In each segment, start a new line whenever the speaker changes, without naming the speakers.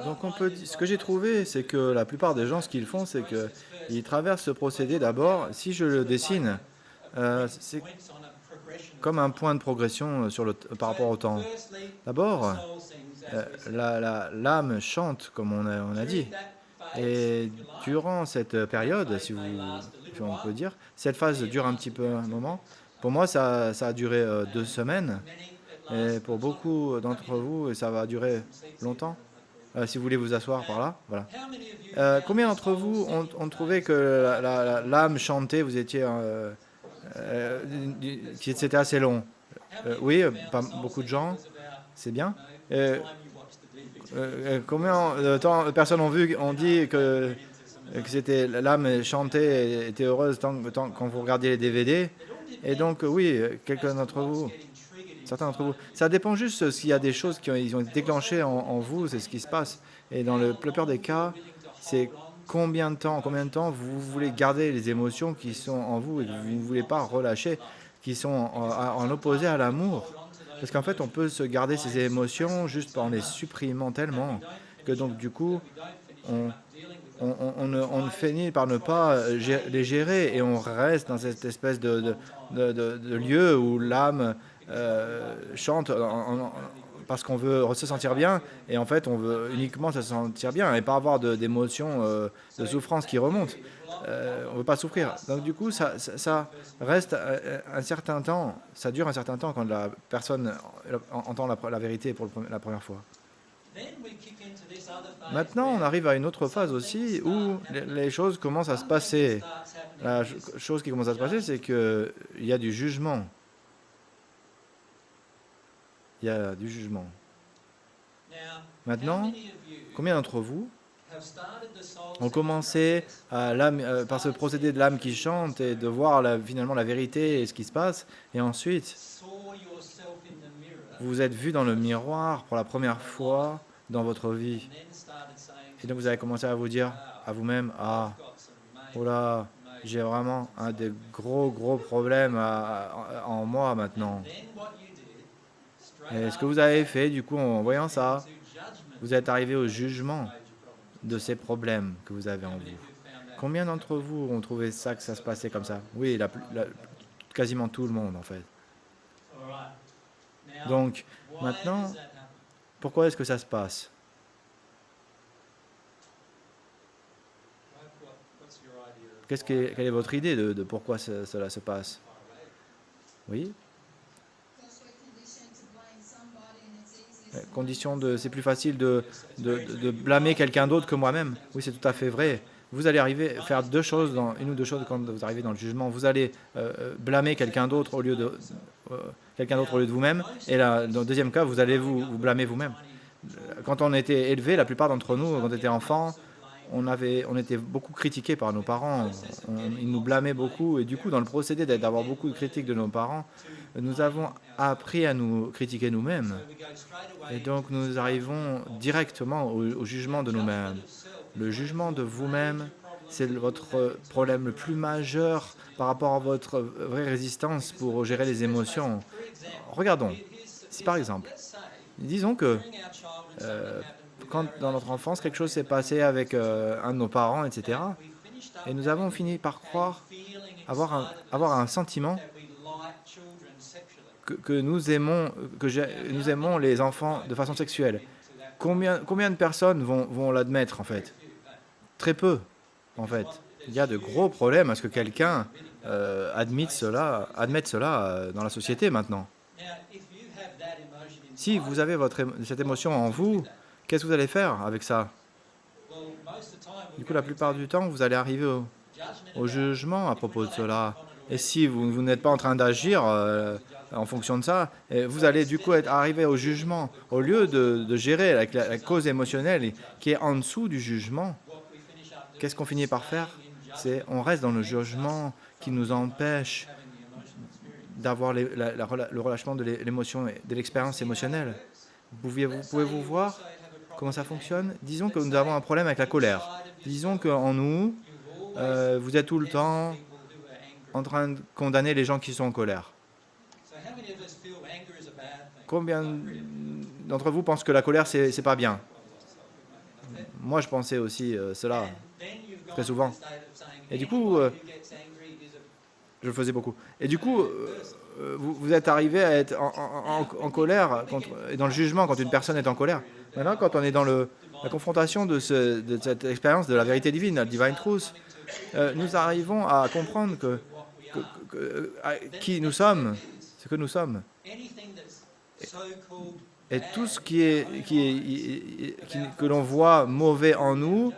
Donc ce que j'ai trouvé, c'est que la plupart des gens, ce qu'ils font, c'est qu'ils traversent ce procédé d'abord. Si je le dessine, c'est comme un point de progression par rapport au temps. D'abord, l'âme chante, comme on a dit. Et durant cette période, si on peut dire, cette phase dure un petit peu un moment. Pour moi, ça a duré 2 semaines. Et pour beaucoup d'entre vous, ça va durer longtemps. Si vous voulez vous asseoir par là, voilà. Combien d'entre vous ont trouvé que l'âme chantait, vous étiez, que c'était assez long? Oui, pas beaucoup de gens, c'est bien. Combien de temps personnes ont dit que c'était l'âme chantait et était heureuse quand vous regardiez les DVD? Et donc, oui, certains d'entre vous. Ça dépend juste s'il y a des choses ils ont été déclenchées en vous, c'est ce qui se passe. Et dans le plupart des cas, c'est combien de temps vous voulez garder les émotions qui sont en vous et que vous ne voulez pas relâcher, qui sont en opposé à l'amour. Parce qu'en fait, on peut se garder ces émotions juste en les supprimant tellement que donc du coup, on, on finit par ne pas les gérer et on reste dans cette espèce de lieu où l'âme chante parce qu'on veut se sentir bien et en fait on veut uniquement se sentir bien et pas avoir d'émotions de souffrance qui remontent. On ne veut pas souffrir. Donc du coup ça reste un certain temps, ça dure un certain temps quand la personne entend la vérité pour la première fois. Maintenant, on arrive à une autre phase aussi où les choses commencent à se passer. La chose qui commence à se passer, c'est qu'il y a du jugement. Il y a du jugement. Maintenant, combien d'entre vous ont commencé par ce procédé de l'âme qui chante et de voir finalement la vérité et ce qui se passe, et ensuite, vous vous êtes vu dans le miroir pour la première fois dans votre vie. Et donc vous avez commencé à vous dire à vous-même, ah, oh là, j'ai vraiment un des gros problèmes en moi maintenant. Et ce que vous avez fait, du coup, en voyant ça, vous êtes arrivé au jugement de ces problèmes que vous avez en vous. Combien d'entre vous ont trouvé ça, que ça se passait comme ça? Oui, quasiment tout le monde, en fait. Donc, maintenant, pourquoi est-ce que ça se passe? Quelle est votre idée de pourquoi cela se passe? Oui? C'est plus facile de blâmer quelqu'un d'autre que moi-même. Oui, c'est tout à fait vrai. Vous allez arriver à faire une ou deux choses quand vous arrivez dans le jugement. Vous allez blâmer quelqu'un d'autre au lieu de vous-même. Et là, dans le deuxième cas, vous allez vous blâmer vous-même. Quand on était élevé, la plupart d'entre nous, quand on était enfant, on était beaucoup critiqués par nos parents. Ils nous blâmaient beaucoup. Et du coup, dans le procédé d'avoir beaucoup de critiques de nos parents, nous avons appris à nous critiquer nous-mêmes. Et donc, nous arrivons directement au jugement de nous-mêmes. Le jugement de vous-même, c'est votre problème le plus majeur par rapport à votre vraie résistance pour gérer les émotions. Regardons, si par exemple, disons que quand dans notre enfance, quelque chose s'est passé avec un de nos parents, etc., et nous avons fini par avoir un sentiment que nous aimons les enfants de façon sexuelle. Combien de personnes vont l'admettre, en fait? Très peu, en fait. Il y a de gros problèmes à ce que quelqu'un admette cela dans la société maintenant. Si vous avez cette émotion en vous, qu'est-ce que vous allez faire avec ça? Du coup, la plupart du temps, vous allez arriver au jugement à propos de cela. Et si vous n'êtes pas en train d'agir en fonction de ça, vous allez du coup arriver au jugement. Au lieu de gérer la cause émotionnelle qui est en dessous du jugement, qu'est-ce qu'on finit par faire? On reste dans le jugement qui nous empêche d'avoir le relâchement de l'émotion, de l'expérience émotionnelle. Pouvez-vous voir comment ça fonctionne? Disons que nous avons un problème avec la colère. Disons qu'en nous, vous êtes tout le temps en train de condamner les gens qui sont en colère. Combien d'entre vous pensent que la colère, c'est pas bien? Moi, je pensais aussi cela très souvent. Et du coup, je le faisais beaucoup. Et du coup, vous êtes arrivé à être en colère et dans le jugement quand une personne est en colère. Maintenant, quand on est dans la confrontation de cette expérience de la vérité divine, la divine truth, nous arrivons à comprendre qui nous sommes, ce que nous sommes. Et tout ce que l'on voit mauvais en nous,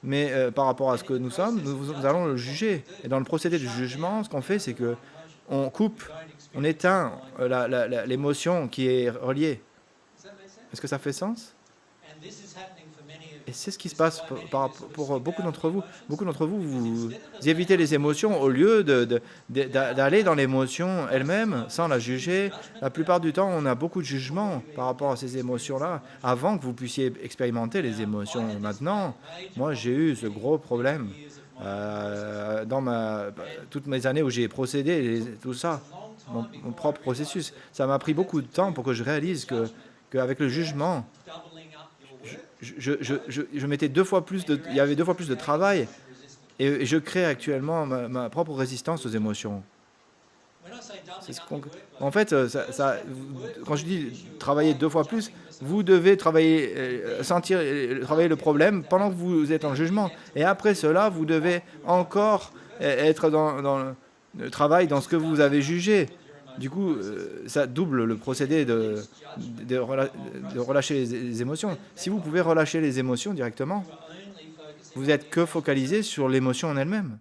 mais par rapport à ce que nous sommes, nous allons le juger. Et dans le procédé du jugement, ce qu'on fait, c'est que on coupe, on éteint l'émotion qui est reliée. Est-ce que ça fait sens? Et c'est ce qui se passe pour beaucoup d'entre vous. Beaucoup d'entre vous, vous évitez les émotions au lieu d'aller dans l'émotion elle-même sans la juger. La plupart du temps, on a beaucoup de jugement par rapport à ces émotions-là avant que vous puissiez expérimenter les émotions. Maintenant, moi, j'ai eu ce gros problème dans toutes mes années où j'ai procédé, tout ça, mon propre processus. Ça m'a pris beaucoup de temps pour que je réalise qu'avec le jugement, je mettais il y avait 2 fois plus de travail et je crée actuellement ma propre résistance aux émotions. En fait, quand je dis travailler 2 fois plus, vous devez travailler, travailler le problème pendant que vous êtes en jugement. Et après cela, vous devez encore être dans le travail dans ce que vous avez jugé. Du coup, ça double le procédé de relâcher les émotions. Si vous pouvez relâcher les émotions directement, vous êtes que focalisé sur l'émotion en elle-même.